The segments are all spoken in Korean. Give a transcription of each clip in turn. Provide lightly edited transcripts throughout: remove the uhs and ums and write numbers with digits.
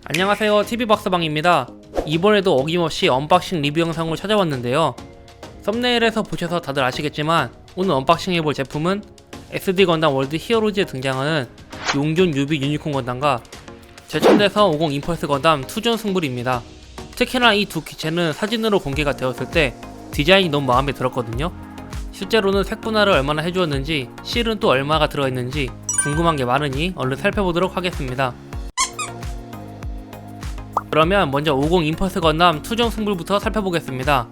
안녕하세요, TV박스방입니다. 이번에도 어김없이 언박싱 리뷰 영상으로 찾아왔는데요. 썸네일에서 보셔서 다들 아시겠지만 오늘 언박싱 해볼 제품은 SD 건담 월드 히어로즈에 등장하는 용존 유비 유니콘 건담과 제천대성 50 임펄스 건담 투전 승불입니다. 특히나 이 두 기체는 사진으로 공개가 되었을 때 디자인이 너무 마음에 들었거든요. 실제로는 색분할을 얼마나 해주었는지, 실은 또 얼마가 들어있는지 궁금한 게 많으니 얼른 살펴보도록 하겠습니다. 그러면 먼저 50 임펄스 건담 투정 승불부터 살펴보겠습니다.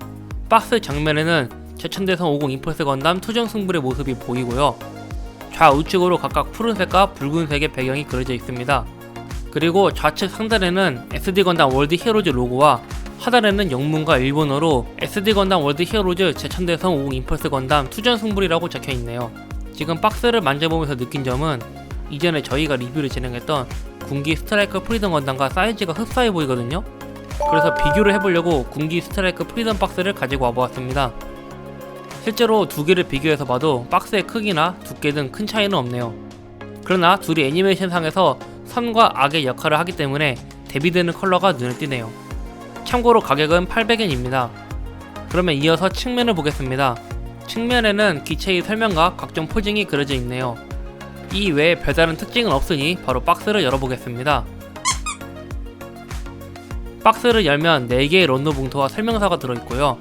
박스 정면에는 제천대성 50 임펄스 건담 투정 승불의 모습이 보이고요. 좌우측으로 각각 푸른색과 붉은색의 배경이 그려져 있습니다. 그리고 좌측 상단에는 SD 건담 월드 히어로즈 로고와 하단에는 영문과 일본어로 SD 건담 월드 히어로즈 제천대성 50 임펄스 건담 투전 승불이라고 적혀있네요. 지금 박스를 만져보면서 느낀 점은 이전에 저희가 리뷰를 진행했던 군기 스트라이커 프리덤 건담과 사이즈가 흡사해 보이거든요. 그래서 비교를 해보려고 군기 스트라이커 프리덤 박스를 가지고 와보았습니다. 실제로 두 개를 비교해서 봐도 박스의 크기나 두께 등 큰 차이는 없네요. 그러나 둘이 애니메이션상에서 선과 악의 역할을 하기 때문에 대비되는 컬러가 눈에 띄네요. 참고로 가격은 800엔입니다. 그러면 이어서 측면을 보겠습니다. 측면에는 기체의 설명과 각종 포징이 그려져 있네요. 이 외에 별다른 특징은 없으니 바로 박스를 열어보겠습니다. 박스를 열면 4개의 런너 봉투와 설명서가 들어있고요.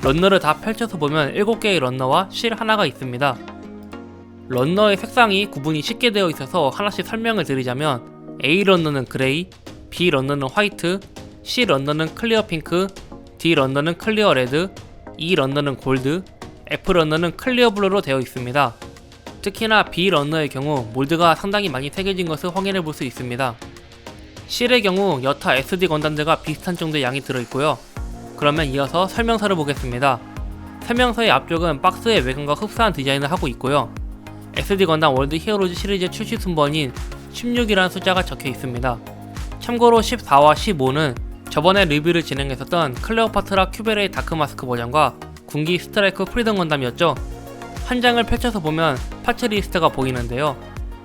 런너를 다 펼쳐서 보면 7개의 런너와 실 하나가 있습니다. 런너의 색상이 구분이 쉽게 되어 있어서 하나씩 설명을 드리자면 A 런너는 그레이, B 런너는 화이트, C 런너는 클리어 핑크, D 런너는 클리어 레드, E 런너는 골드, F 런너는 클리어 블루로 되어 있습니다. 특히나 B 런너의 경우 몰드가 상당히 많이 새겨진 것을 확인해 볼 수 있습니다. 실의 경우 여타 SD 건담들과 비슷한 정도의 양이 들어있고요. 그러면 이어서 설명서를 보겠습니다. 설명서의 앞쪽은 박스의 외관과 흡사한 디자인을 하고 있고요. SD 건담 월드 히어로즈 시리즈 출시 순번인 16이라는 숫자가 적혀 있습니다. 참고로 14와 15는 저번에 리뷰를 진행했었던 클레오파트라 큐베레의 다크마스크 버전과 군기 스트라이크 프리덤 건담이었죠. 한 장을 펼쳐서 보면 파츠 리스트가 보이는데요.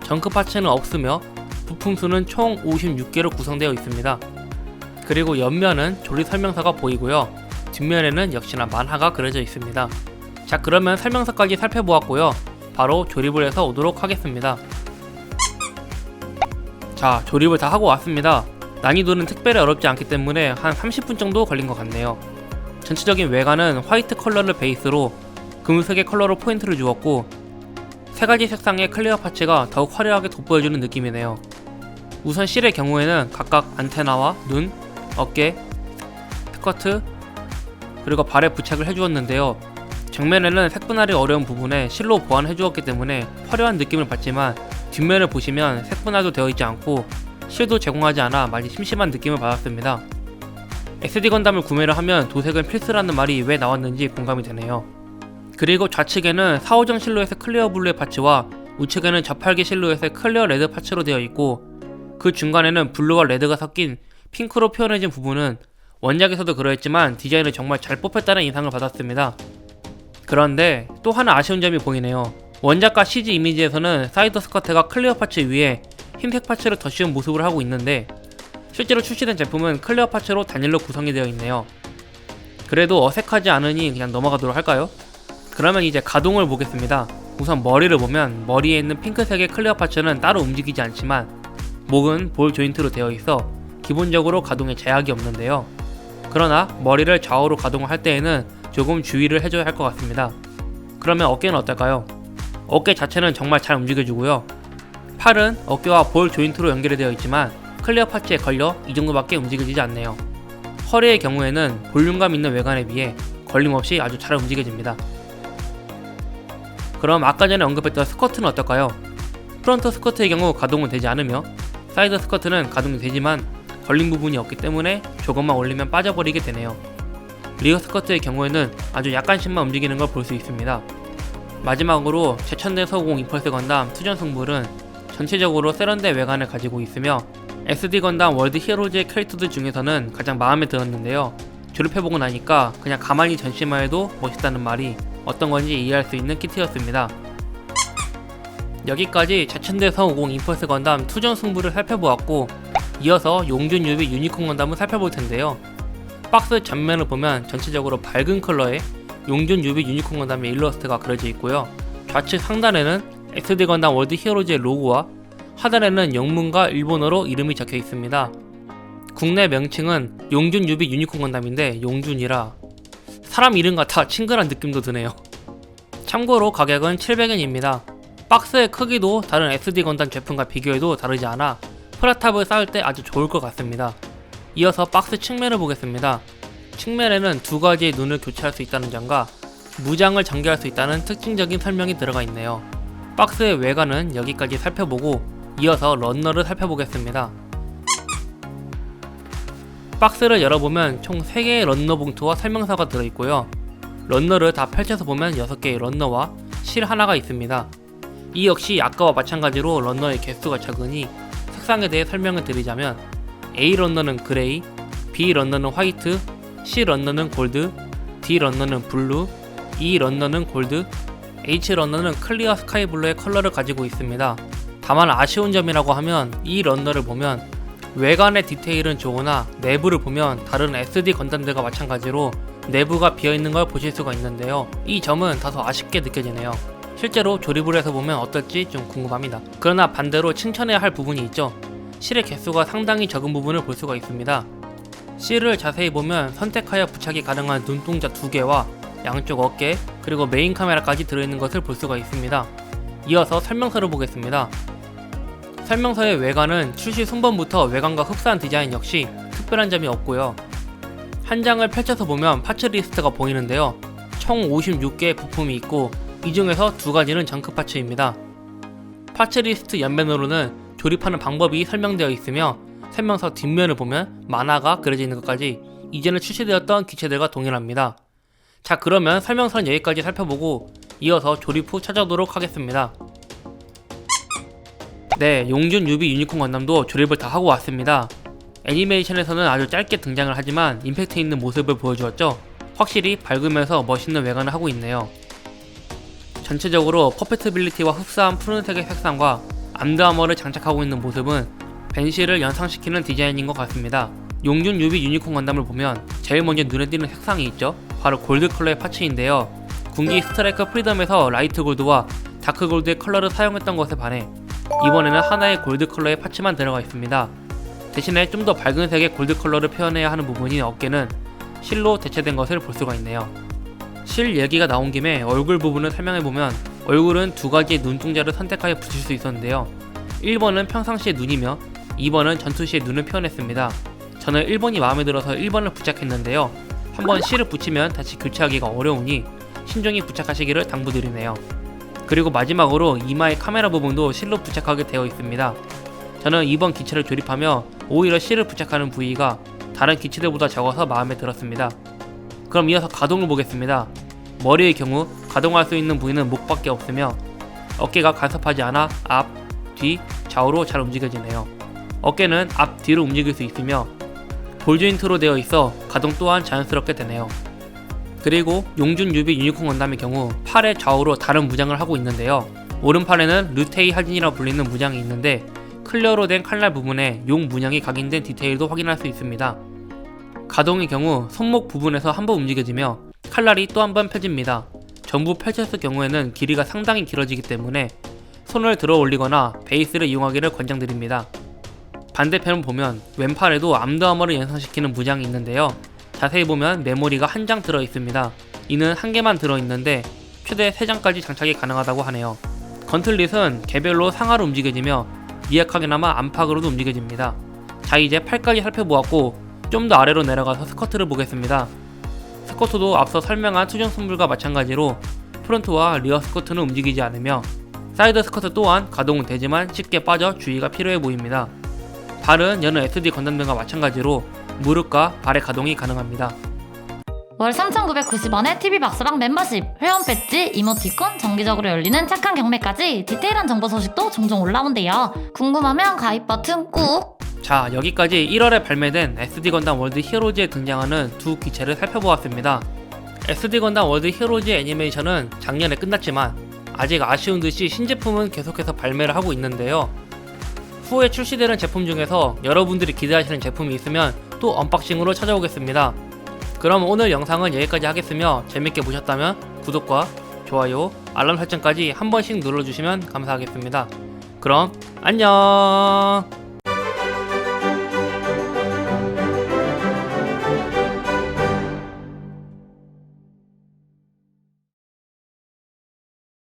정크 파츠는 없으며 부품수는 총 56개로 구성되어 있습니다. 그리고 옆면은 조립 설명서가 보이고요. 뒷면에는 역시나 만화가 그려져 있습니다. 자, 그러면 설명서까지 살펴보았고요. 바로 조립을 해서 오도록 하겠습니다. 자, 조립을 다 하고 왔습니다. 난이도는 특별히 어렵지 않기 때문에 한 30분 정도 걸린 것 같네요. 전체적인 외관은 화이트 컬러를 베이스로 금색의 컬러로 포인트를 주었고 3가지 색상의 클리어 파츠가 더욱 화려하게 돋보여주는 느낌이네요. 우선 실의 경우에는 각각 안테나와 눈, 어깨, 스커트, 그리고 발에 부착을 해주었는데요. 정면에는 색분할이 어려운 부분에 실로 보완해 주었기 때문에 화려한 느낌을 받지만 뒷면을 보시면 색분할도 되어 있지 않고 실도 제공하지 않아 많이 심심한 느낌을 받았습니다. SD 건담을 구매를 하면 도색은 필수라는 말이 왜 나왔는지 공감이 되네요. 그리고 좌측에는 4호정 실루엣의 클리어 블루의 파츠와 우측에는 저팔계 실루엣의 클리어 레드 파츠로 되어 있고 그 중간에는 블루와 레드가 섞인 핑크로 표현해진 부분은 원작에서도 그러했지만 디자인을 정말 잘 뽑혔다는 인상을 받았습니다. 그런데 또 하나 아쉬운 점이 보이네요. 원작과 CG 이미지에서는 사이드 스커트가 클리어 파츠 위에 흰색 파츠를 덧씌운 모습을 하고 있는데 실제로 출시된 제품은 클리어 파츠로 단일로 구성이 되어 있네요. 그래도 어색하지 않으니 그냥 넘어가도록 할까요? 그러면 이제 가동을 보겠습니다. 우선 머리를 보면 머리에 있는 핑크색의 클리어 파츠는 따로 움직이지 않지만 목은 볼 조인트로 되어 있어 기본적으로 가동에 제약이 없는데요. 그러나 머리를 좌우로 가동을 할 때에는 조금 주의를 해줘야 할 것 같습니다. 그러면 어깨는 어떨까요? 어깨 자체는 정말 잘 움직여주고요. 팔은 어깨와 볼 조인트로 연결이 되어 있지만 클리어 파츠에 걸려 이 정도밖에 움직여지지 않네요. 허리의 경우에는 볼륨감 있는 외관에 비해 걸림없이 아주 잘 움직여집니다. 그럼 아까 전에 언급했던 스커트는 어떨까요? 프론트 스커트의 경우 가동은 되지 않으며 사이드 스커트는 가동이 되지만 걸린 부분이 없기 때문에 조금만 올리면 빠져버리게 되네요. 리어 스커트의 경우에는 아주 약간씩만 움직이는 걸 볼 수 있습니다. 마지막으로 제천대성 50 임펄스 건담 투전 승불은 전체적으로 세련된 외관을 가지고 있으며 SD 건담 월드 히어로즈의 캐릭터들 중에서는 가장 마음에 들었는데요. 조립해보고 나니까 그냥 가만히 전시만 해도 멋있다는 말이 어떤 건지 이해할 수 있는 키트였습니다. 여기까지 제천대성 50 임펄스 건담 투전 승부를 살펴보았고, 이어서 용준 유비 유니콘 건담을 살펴볼 텐데요. 박스 전면을 보면 전체적으로 밝은 컬러의 용준 유비 유니콘 건담의 일러스트가 그려져 있고요. 좌측 상단에는 SD 건담 월드 히어로즈의 로고와 하단에는 영문과 일본어로 이름이 적혀 있습니다. 국내 명칭은 용준 유비 유니콘 건담인데 용준이라 사람 이름 같아 친근한 느낌도 드네요. 참고로 가격은 700엔입니다. 박스의 크기도 다른 SD 건담 제품과 비교해도 다르지 않아 프라탑을 쌓을 때 아주 좋을 것 같습니다. 이어서 박스 측면을 보겠습니다. 측면에는 두 가지의 눈을 교체할 수 있다는 점과 무장을 전개할 수 있다는 특징적인 설명이 들어가 있네요. 박스의 외관은 여기까지 살펴보고 이어서 런너를 살펴보겠습니다. 박스를 열어보면 총 3개의 런너 봉투와 설명서가 들어있고요. 런너를 다 펼쳐서 보면 6개의 런너와 실 하나가 있습니다. 이 역시 아까와 마찬가지로 런너의 개수가 적으니 색상에 대해 설명을 드리자면 A 런너는 그레이, B 런너는 화이트, C 런너는 골드, D 런너는 블루, E 런너는 골드, H 런너는 클리어 스카이 블루의 컬러를 가지고 있습니다. 다만 아쉬운 점이라고 하면 이 런너를 보면 외관의 디테일은 좋으나 내부를 보면 다른 SD 건담들과 마찬가지로 내부가 비어있는 걸 보실 수가 있는데요. 이 점은 다소 아쉽게 느껴지네요. 실제로 조립을 해서 보면 어떨지 좀 궁금합니다. 그러나 반대로 칭찬해야 할 부분이 있죠. 실의 개수가 상당히 적은 부분을 볼 수가 있습니다. 실을 자세히 보면 선택하여 부착이 가능한 눈동자 2개와 양쪽 어깨 그리고 메인 카메라까지 들어있는 것을 볼 수가 있습니다. 이어서 설명서를 보겠습니다. 설명서의 외관은 출시 순번부터 외관과 흡사한 디자인 역시 특별한 점이 없고요. 한 장을 펼쳐서 보면 파츠 리스트가 보이는데요. 총 56개의 부품이 있고 이 중에서 2가지는 정크 파츠입니다. 파츠 리스트 옆면으로는 조립하는 방법이 설명되어 있으며 설명서 뒷면을 보면 만화가 그려져 있는 것까지 이전에 출시되었던 기체들과 동일합니다. 자, 그러면 설명서는 여기까지 살펴보고 이어서 조립 후 찾아오도록 하겠습니다. 네, 용준 유비 유니콘 건담도 조립을 다 하고 왔습니다. 애니메이션에서는 아주 짧게 등장을 하지만 임팩트 있는 모습을 보여주었죠. 확실히 밝으면서 멋있는 외관을 하고 있네요. 전체적으로 퍼펙트빌리티와 흡사한 푸른색의 색상과 암드 아머를 장착하고 있는 모습은 벤시를 연상시키는 디자인인 것 같습니다. 용준 유비 유니콘 건담을 보면 제일 먼저 눈에 띄는 색상이 있죠. 바로 골드 컬러의 파츠인데요. 군기 스트라이커 프리덤에서 라이트 골드와 다크 골드의 컬러를 사용했던 것에 반해 이번에는 하나의 골드 컬러의 파츠만 들어가 있습니다. 대신에 좀 더 밝은 색의 골드 컬러를 표현해야 하는 부분인 어깨는 실로 대체된 것을 볼 수가 있네요. 실 얘기가 나온 김에 얼굴 부분을 설명해보면 얼굴은 2가지의 눈동자를 선택하여 붙일 수 있었는데요. 1번은 평상시의 눈이며 2번은 전투 시의 눈을 표현했습니다. 저는 1번이 마음에 들어서 1번을 부착했는데요. 한번 실을 붙이면 다시 교체하기가 어려우니 신중히 부착하시기를 당부드리네요. 그리고 마지막으로 이마의 카메라 부분도 실로 부착하게 되어 있습니다. 저는 이번 기체를 조립하며 오히려 실을 부착하는 부위가 다른 기체들보다 적어서 마음에 들었습니다. 그럼 이어서 가동을 보겠습니다. 머리의 경우 가동할 수 있는 부위는 목밖에 없으며 어깨가 간섭하지 않아 앞, 뒤, 좌우로 잘 움직여지네요. 어깨는 앞, 뒤로 움직일 수 있으며 볼 조인트로 되어 있어 가동 또한 자연스럽게 되네요. 그리고 용준 유비 유니콘 건담의 경우 팔의 좌우로 다른 무장을 하고 있는데요. 오른팔에는 르테이 하진이라 불리는 무장이 있는데 클리어로 된 칼날 부분에 용 문양이 각인된 디테일도 확인할 수 있습니다. 가동의 경우 손목 부분에서 한 번 움직여지며 칼날이 또 한 번 펴집니다. 전부 펼쳤을 경우에는 길이가 상당히 길어지기 때문에 손을 들어 올리거나 베이스를 이용하기를 권장드립니다. 반대편을 보면 왼팔에도 암드 아머를 연상시키는 무장이 있는데요. 자세히 보면 메모리가 한 장 들어있습니다. 이는 한 개만 들어있는데 최대 3장까지 장착이 가능하다고 하네요. 건틀릿은 개별로 상하로 움직여지며 미약하게나마 안팎으로도 움직여집니다. 자, 이제 팔까지 살펴보았고 좀 더 아래로 내려가서 스커트를 보겠습니다. 스커트도 앞서 설명한 투정 선물과 마찬가지로 프론트와 리어 스커트는 움직이지 않으며 사이드 스커트 또한 가동은 되지만 쉽게 빠져 주의가 필요해 보입니다. 발은 여느 SD 건담들과 마찬가지로 무릎과 발의 가동이 가능합니다. 월 3,990원에 TV박스랑 멤버십, 회원 배지, 이모티콘, 정기적으로 열리는 착한 경매까지 디테일한 정보 소식도 종종 올라온대요. 궁금하면 가입 버튼 꾹! 자, 여기까지 1월에 발매된 SD 건담 월드 히어로즈에 등장하는 두 기체를 살펴보았습니다. SD 건담 월드 히어로즈의 애니메이션은 작년에 끝났지만 아직 아쉬운 듯이 신제품은 계속해서 발매를 하고 있는데요. 후에 출시되는 제품 중에서 여러분들이 기대하시는 제품이 있으면 또 언박싱으로 찾아오겠습니다. 그럼 오늘 영상은 여기까지 하겠으며 재밌게 보셨다면 구독과 좋아요, 알람 설정까지 한 번씩 눌러주시면 감사하겠습니다. 그럼 안녕.